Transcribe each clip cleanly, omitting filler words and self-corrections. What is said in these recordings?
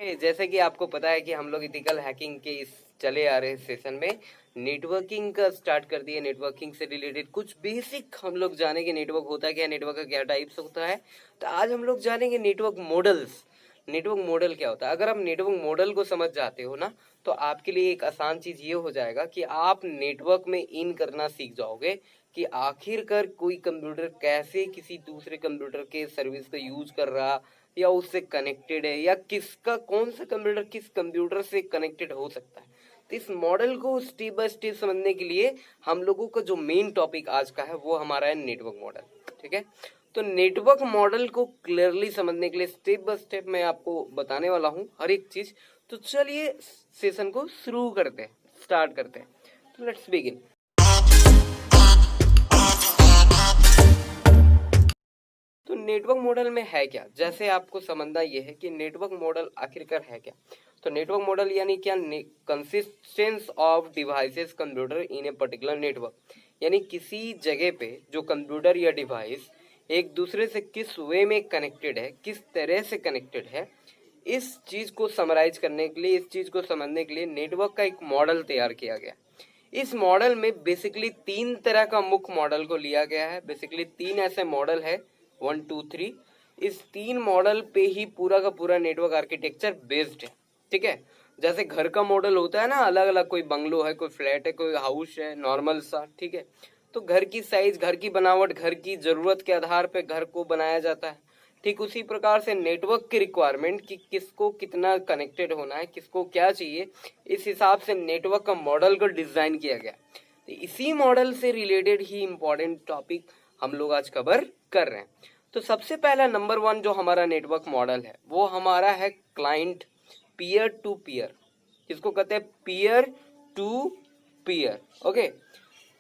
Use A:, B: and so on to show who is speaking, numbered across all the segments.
A: जैसे कि आपको पता है कि हम लोग इथिकल हैकिंग के इस चले आ रहे सेशन में नेटवर्किंग का स्टार्ट कर दिए। नेटवर्किंग से रिलेटेड कुछ बेसिक हम लोग जानेंगे, नेटवर्क होता है क्या, नेटवर्क का क्या टाइप्स होता है। तो आज हम लोग जानेंगे नेटवर्क मॉडल्स। नेटवर्क मॉडल क्या होता है। अगर आप नेटवर्क मॉडल को समझ जाते हो ना, तो आपके लिए एक आसान चीज ये हो जाएगा कि आप नेटवर्क में इन करना सीख जाओगे कि आखिरकार कोई कंप्यूटर कैसे किसी दूसरे कंप्यूटर के सर्विस को यूज कर रहा या उससे कनेक्टेड है, या किसका कौन सा कंप्यूटर किस कंप्यूटर से कनेक्टेड हो सकता है। तो इस मॉडल को स्टेप बाय स्टेप समझने के लिए हम लोगों का जो मेन टॉपिक आज का है वो हमारा है नेटवर्क मॉडल। ठीक है, तो नेटवर्क मॉडल को क्लियरली समझने के लिए स्टेप बाय स्टेप मैं आपको बताने वाला हूँ हर एक चीज। तो चलिए सेशन को शुरू करते हैं, स्टार्ट करते हैं। तो लेट्स बिगिन। तो नेटवर्क मॉडल में है क्या, जैसे आपको समझना ये है कि नेटवर्क मॉडल आखिरकार है क्या। तो नेटवर्क मॉडल यानी क्या, consistence of devices computer in a particular network, यानी किसी जगह पे जो कंप्यूटर या डिवाइस एक दूसरे से किस वे में कनेक्टेड है, किस तरह से कनेक्टेड है, इस चीज को समराइज करने के लिए, इस चीज को समझने के लिए नेटवर्क का एक मॉडल तैयार किया गया। इस मॉडल में बेसिकली तीन तरह का मुख्य मॉडल को लिया गया है। बेसिकली तीन ऐसे मॉडल है, 1 2 3। इस तीन मॉडल पे ही पूरा का पूरा नेटवर्क आर्किटेक्चर बेस्ड है। ठीक है, जैसे घर का मॉडल होता है ना, अलग अलग, कोई बंगलो है, कोई फ्लैट है, कोई हाउस है, नॉर्मल सा। ठीक है, तो घर की साइज, घर की बनावट, घर की जरूरत के आधार पे घर को बनाया जाता है। ठीक उसी प्रकार से नेटवर्क की रिक्वायरमेंट कि किसको कितना कनेक्टेड होना है, किसको क्या चाहिए, इस हिसाब से नेटवर्क का मॉडल को डिजाइन किया गया। तो इसी मॉडल से रिलेटेड ही इंपॉर्टेंट टॉपिक हम लोग आज कवर कर रहे हैं। तो सबसे पहला नंबर 1 जो हमारा नेटवर्क मॉडल है वो हमारा है क्लाइंट पीयर टू पीयर, जिसको कहते हैं peer to peer. Okay,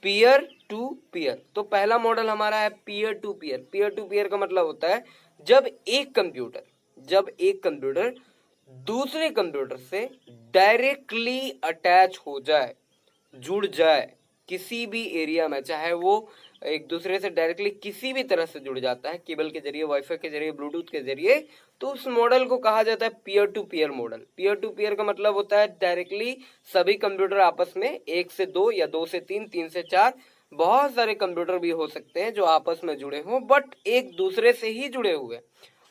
A: peer to peer. तो पहला मॉडल हमारा है peer to peer. Peer to peer का मतलब होता है जब एक कंप्यूटर दूसरे कंप्यूटर से डायरेक्टली अटैच हो जाए, जुड़ जाए किसी भी एरिया में, चाहे वो एक दूसरे से डायरेक्टली किसी भी तरह से जुड़ जाता है, केबल के जरिए, वाईफाई के जरिए, ब्लूटूथ के जरिए, तो उस मॉडल को कहा जाता है peer to peer model. Peer to peer का मतलब होता है डायरेक्टली सभी कंप्यूटर आपस में 1 से 2 या 2 से 3, 3 से 4, बहुत सारे कंप्यूटर भी हो सकते हैं जो आपस में जुड़े हों, बट एक दूसरे से ही जुड़े हुए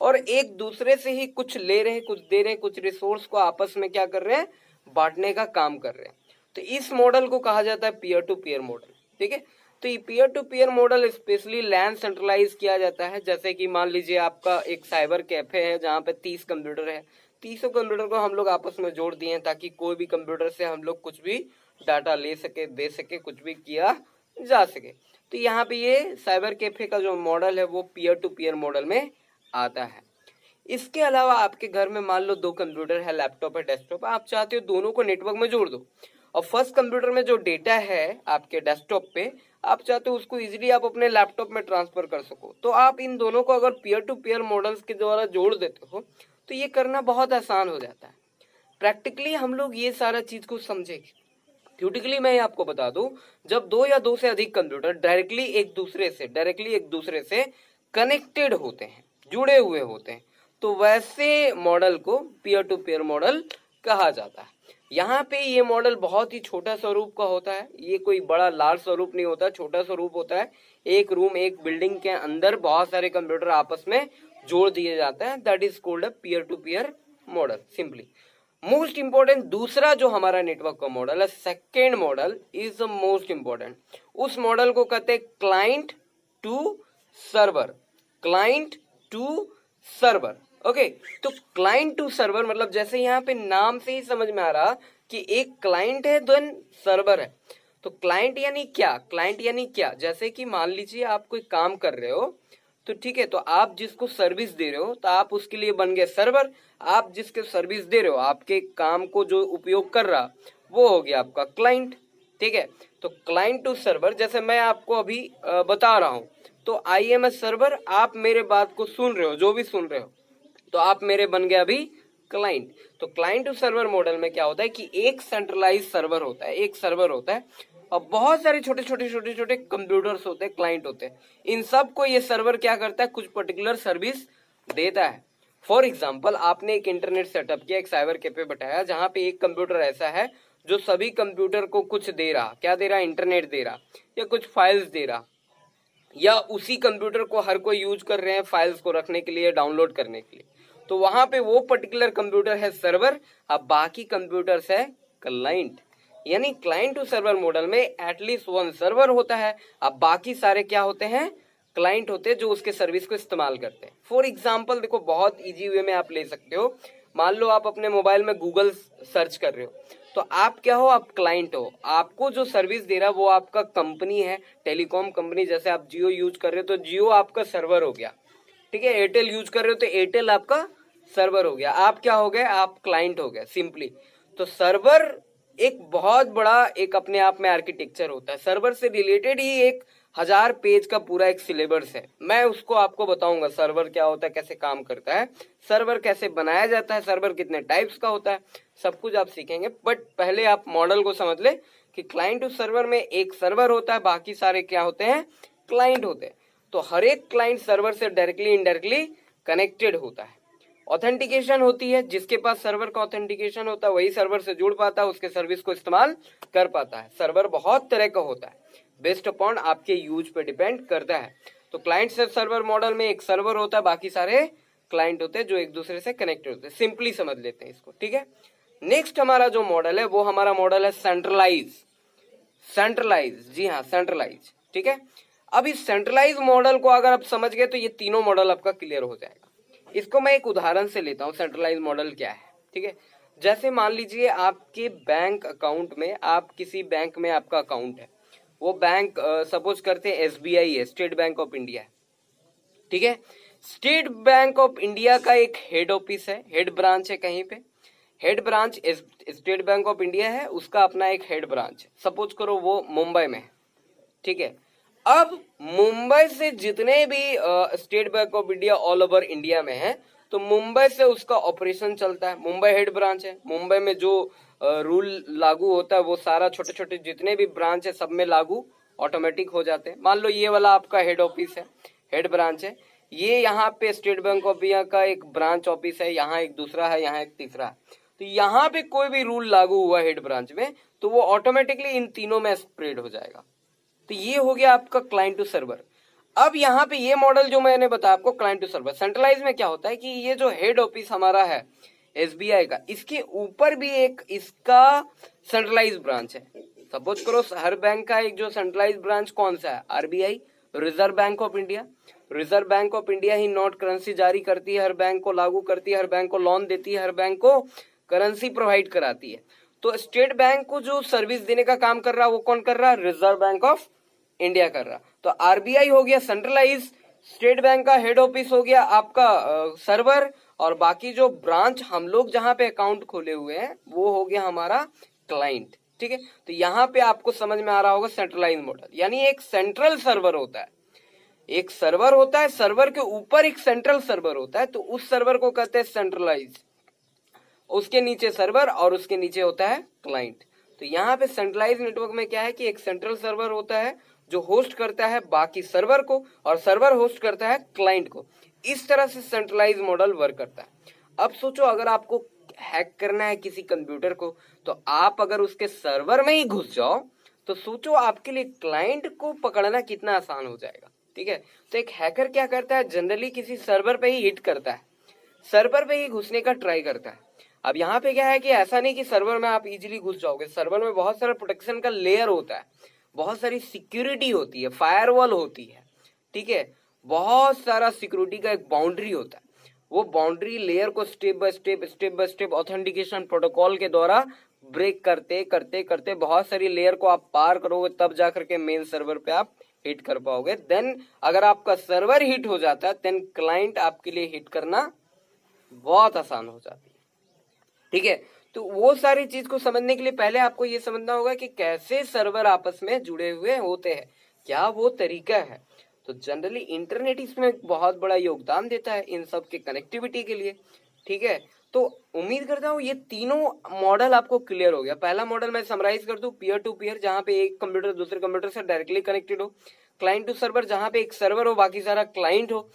A: और एक दूसरे से ही कुछ ले रहे हैं, कुछ दे रहे हैं, कुछ रिसोर्स को आपस में क्या कर रहे हैं, बांटने का काम कर रहे हैं। तो इस मॉडल को कहा जाता है पीयर टू पीयर मॉडल। ठीक है, तो ये peer to peer model specially LAN centralize किया जाता है। जैसे कि मान लीजिए आपका एक साइबर कैफे है जहाँ पे 30 कंप्यूटर है, 30 कंप्यूटर को हम लोग आपस में जोड़ दिए हैं ताकि कोई भी कंप्यूटर से हम लोग कुछ भी डाटा ले सके, दे सके, कुछ भी किया जा सके। तो यहाँ पे ये साइबर कैफे का जो मॉडल है वो पीयर टू पीयर मॉडल में आता है। इसके अलावा आपके घर में मान लो 2 कंप्यूटर है, लैपटॉप है, डेस्कटॉप, आप चाहते हो दोनों को नेटवर्क में जोड़ दो, और फर्स्ट कंप्यूटर में जो डेटा है आपके डेस्कटॉप पे, आप चाहते हो उसको इजीली आप अपने लैपटॉप में ट्रांसफर कर सको। तो आप इन दोनों को अगर पीयर टू पीयर मॉडल्स के द्वारा जोड़ देते हो तो ये करना बहुत आसान हो जाता है। प्रैक्टिकली हम लोग ये सारा चीज को समझेंगे। थ्योरेटिकली मैं आपको बता दूं, जब 2 या 2 से अधिक कंप्यूटर डायरेक्टली एक दूसरे से कनेक्टेड होते हैं, जुड़े हुए होते हैं, तो वैसे मॉडल को पीयर टू पीयर मॉडल कहा जाता है। यहाँ पे ये मॉडल बहुत ही छोटा स्वरूप का होता है, ये कोई बड़ा लार्ज स्वरूप नहीं होता, छोटा स्वरूप होता है। एक रूम, एक बिल्डिंग के अंदर बहुत सारे कंप्यूटर आपस में जोड़ दिए जाते हैं, that is called a peer to peer model simply. Most important दूसरा जो हमारा नेटवर्क का मॉडल है, second model is the most important. उस मॉडल को कहते हैं client to server. Client to server. Okay, तो क्लाइंट टू सर्वर मतलब जैसे यहाँ पे नाम से ही समझ में आ रहा कि एक क्लाइंट है देन सर्वर है। तो क्लाइंट यानी क्या, क्लाइंट यानी क्या, जैसे कि मान लीजिए आप कोई काम कर रहे हो, तो ठीक है, तो आप जिसको सर्विस दे रहे हो तो आप उसके लिए बन गए सर्वर। आप जिसके सर्विस दे रहे हो, आपके काम को जो उपयोग कर रहा, वो हो गया आपका क्लाइंट। ठीक है, तो क्लाइंट टू सर्वर, जैसे मैं आपको अभी बता रहा हूं, तो आई एम ए सर्वर, आप मेरे बात को सुन रहे हो, जो भी सुन रहे हो, तो आप मेरे बन गए अभी क्लाइंट। तो क्लाइंट टू सर्वर मॉडल में क्या होता है कि एक सेंट्रलाइज सर्वर होता है, एक सर्वर होता है, और बहुत सारे छोटे छोटे कंप्यूटर्स होते हैं, क्लाइंट होते हैं। इन सब को ये सर्वर क्या करता है, कुछ पर्टिकुलर सर्विस देता है। फॉर एग्जाम्पल आपने एक इंटरनेट सेटअप किया, एक साइबर कैफे बैठाया जहां पे एक कंप्यूटर ऐसा है जो सभी कंप्यूटर को कुछ दे रहा, क्या दे रहा, इंटरनेट दे रहा या कुछ फाइल्स दे रहा, या उसी कंप्यूटर को हर कोई यूज कर रहे हैं फाइल्स को रखने के लिए, डाउनलोड करने के लिए। तो वहां पे वो पर्टिकुलर कंप्यूटर है सर्वर, अब बाकी कंप्यूटर्स है क्लाइंट। यानी क्लाइंट टू सर्वर मॉडल में एटलीस्ट वन सर्वर होता है, अब बाकी सारे क्या होते हैं, क्लाइंट होते हैं जो उसके सर्विस को इस्तेमाल करते हैं। फॉर एग्जाम्पल देखो, बहुत इजी वे में आप ले सकते हो। मान लो आप अपने मोबाइल में गूगल सर्च कर रहे हो, तो आप क्या हो, आप क्लाइंट हो। आपको जो सर्विस दे रहा है वो आपका कंपनी है, टेलीकॉम कंपनी। जैसे आप जियो यूज कर रहे हो तो जियो आपका सर्वर हो गया, ठीक है। एयरटेल यूज कर रहे हो तो एयरटेल आपका सर्वर हो गया। आप क्या हो गए, आप क्लाइंट हो गए सिंपली। तो सर्वर एक बहुत बड़ा एक अपने आप में आर्किटेक्चर होता है। सर्वर से रिलेटेड ही एक 1000 पेज का पूरा एक सिलेबस है। मैं उसको आपको बताऊंगा सर्वर क्या होता है, कैसे काम करता है, सर्वर कैसे बनाया जाता है, सर्वर कितने टाइप्स का होता है, सब कुछ आप सीखेंगे। बट पहले आप मॉडल को समझ ले कि क्लाइंट टू सर्वर में एक सर्वर होता है, बाकी सारे क्या होते हैं, क्लाइंट होते हैं। तो हर एक क्लाइंट सर्वर से डायरेक्टली इनडायरेक्टली कनेक्टेड होता है। ऑथेंटिकेशन होती है, जिसके पास सर्वर का ऑथेंटिकेशन होता है वही सर्वर से जुड़ पाता है, उसके सर्विस को इस्तेमाल कर पाता है। सर्वर बहुत तरह का होता है, बेस्ड अपॉन आपके यूज पे डिपेंड करता है। तो क्लाइंट से सर्वर मॉडल में एक सर्वर होता है, बाकी सारे क्लाइंट होते हैं जो एक दूसरे से कनेक्टेड होते हैं। सिंपली समझ लेते हैं इसको, ठीक है। नेक्स्ट हमारा जो मॉडल है वो हमारा मॉडल है सेंट्रलाइज। सेंट्रलाइज, जी हाँ, सेंट्रलाइज, ठीक है। अब इस सेंट्रलाइज मॉडल को अगर आप समझ गए तो ये तीनों मॉडल आपका क्लियर हो जाएगा। इसको मैं एक उदाहरण से लेता हूँ, सेंट्रलाइज मॉडल क्या है, ठीक है। जैसे मान लीजिए आपके बैंक अकाउंट में, आप किसी बैंक में आपका अकाउंट है, वो बैंक सपोज करते हैं एसबीआई है, स्टेट बैंक ऑफ इंडिया है, ठीक है। स्टेट बैंक ऑफ इंडिया का एक हेड ऑफिस है, हेड ब्रांच है कहीं पे, head branch state bank of India है, उसका अपना एक हेड ब्रांच है, सपोज करो वो मुंबई में है, ठीक है। अब मुंबई से जितने भी state bank of India all over India में है, तो मुंबई से उसका ऑपरेशन चलता है। मुंबई हेड ब्रांच है, मुंबई में जो रूल लागू होता है वो सारा छोटे छोटे जितने भी ब्रांच है सब में लागू ऑटोमेटिक हो जाते हैं। मान लो ये वाला आपका हेड ऑफिस है, हेड ब्रांच है, ये यहाँ पे स्टेट बैंक ऑफ इंडिया का एक ब्रांच ऑफिस है, यहाँ एक दूसरा है, यहाँ एक तीसरा है। तो यहाँ पे कोई भी रूल लागू हुआ हेड ब्रांच में तो वो ऑटोमेटिकली इन तीनों में स्प्रेड हो जाएगा। तो ये हो गया आपका क्लाइंट टू सर्वर। अब यहाँ पे ये मॉडल जो मैंने बताया आपको क्लाइंट टू सर्वर। सेंट्रलाइज में क्या होता है कि ये जो हेड ऑफिस हमारा है एसबीआई का, इसके ऊपर भी एक इसका सेंट्रलाइज ब्रांच है। सपोज करो हर बैंक का एक जो सेंट्रलाइज ब्रांच कौन सा है, RBI, reserve bank of India. Reserve bank of India he note currency जारी करती है, हर बैंक को लागू करती है, हर बैंक को लोन देती है, हर बैंक को करेंसी प्रोवाइड कराती है। तो स्टेट बैंक को जो सर्विस देने का काम कर रहा है वो कौन कर रहा है, रिजर्व बैंक ऑफ इंडिया कर रहा। तो आरबीआई हो गया सेंट्रलाइज, स्टेट बैंक का हेड ऑफिस हो गया आपका सर्वर, और बाकी जो ब्रांच हम लोग जहां पे अकाउंट खोले हुए हैं वो हो गया हमारा क्लाइंट, ठीक है। तो यहाँ पे आपको समझ में आ रहा होगा सेंट्रलाइज मॉडल, यानी एक सेंट्रल सर्वर होता है, एक सर्वर होता है, सर्वर के ऊपर एक सेंट्रल सर्वर होता है, तो उस सर्वर को कहते हैं सेंट्रलाइज। उसके नीचे सर्वर और उसके नीचे होता है क्लाइंट। तो यहाँ पे सेंट्रलाइज नेटवर्क में क्या है कि एक सेंट्रल सर्वर होता है जो होस्ट करता है बाकी सर्वर को, और सर्वर होस्ट करता है क्लाइंट को। इस तरह से सेंट्रलाइज मॉडल वर्क करता है। अब सोचो अगर आपको हैक करना है किसी कंप्यूटर को, तो आप अगर उसके सर्वर में ही घुस जाओ तो सोचो आपके लिए क्लाइंट को पकड़ना कितना आसान हो जाएगा, ठीक है। तो एक हैकर क्या करता है, जनरली किसी सर्वर पे ही हिट करता है, सर्वर पे ही घुसने का ट्राई करता है। अब यहाँ पे क्या है कि ऐसा नहीं कि सर्वर में आप इजीली घुस जाओगे, सर्वर में बहुत सारा प्रोटेक्शन का लेयर होता है, बहुत सारी सिक्योरिटी होती है, फायरवॉल होती है, ठीक है। बहुत सारा सिक्योरिटी का एक बाउंड्री होता है, वो बाउंड्री लेयर को step by step authentication protocol के द्वारा ब्रेक करते करते करते बहुत सारी लेयर को आप पार करोगे, तब जाकर के मेन सर्वर पे आप हिट कर पाओगे। देन अगर आपका सर्वर हिट हो जाता है देन क्लाइंट आपके लिए हिट करना बहुत आसान हो जाती है, ठीक है। तो वो सारी चीज को समझने के लिए पहले आपको ये समझना होगा कि कैसे सर्वर आपस में जुड़े हुए होते हैं, क्या वो तरीका है। तो जनरली इंटरनेट इसमें बहुत बड़ा योगदान देता है इन सब के कनेक्टिविटी के लिए, ठीक है। तो उम्मीद करता हूँ ये तीनों मॉडल आपको क्लियर हो गया। पहला मॉडल मैं समराइज कर दूं, पीयर टू पीयर, जहां पे एक कंप्यूटर दूसरे कंप्यूटर से डायरेक्टली कनेक्टेड हो। क्लाइंट टू सर्वर, जहां पे एक सर्वर हो बाकी सारा क्लाइंट हो।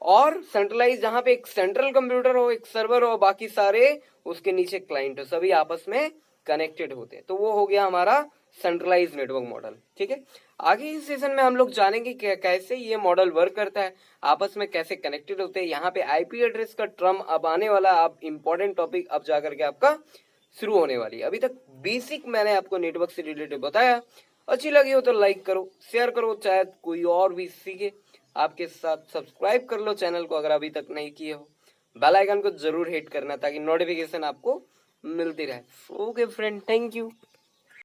A: और सेंट्रलाइज जहां पे एक सेंट्रल कंप्यूटर हो, एक सर्वर हो, बाकी सारे उसके नीचे क्लाइंट हो, सभी आपस में कनेक्टेड होते हैं। तो वो हो गया हमारा सेंट्रलाइज नेटवर्क मॉडल। ठीक है, आगे इस सेशन में हम लोग जानेंगे कि कैसे ये मॉडल वर्क करता है, आपस में कैसे कनेक्टेड होते हैं। यहाँ पे आईपी एड्रेस का टर्म अब आने वाला, अब इंपॉर्टेंट टॉपिक अब जाकर के आपका शुरू होने वाली है। अभी तक बेसिक मैंने आपको नेटवर्क से रिलेटेड बताया। अच्छी लगी हो तो लाइक करो, शेयर करो, चाहे कोई और भी सीखे आपके साथ। सब्सक्राइब कर लो चैनल को अगर अभी तक नहीं किए हो। बेल आइकन को जरूर हिट करना ताकि नोटिफिकेशन आपको मिलती रहे। Okay friend, thank you.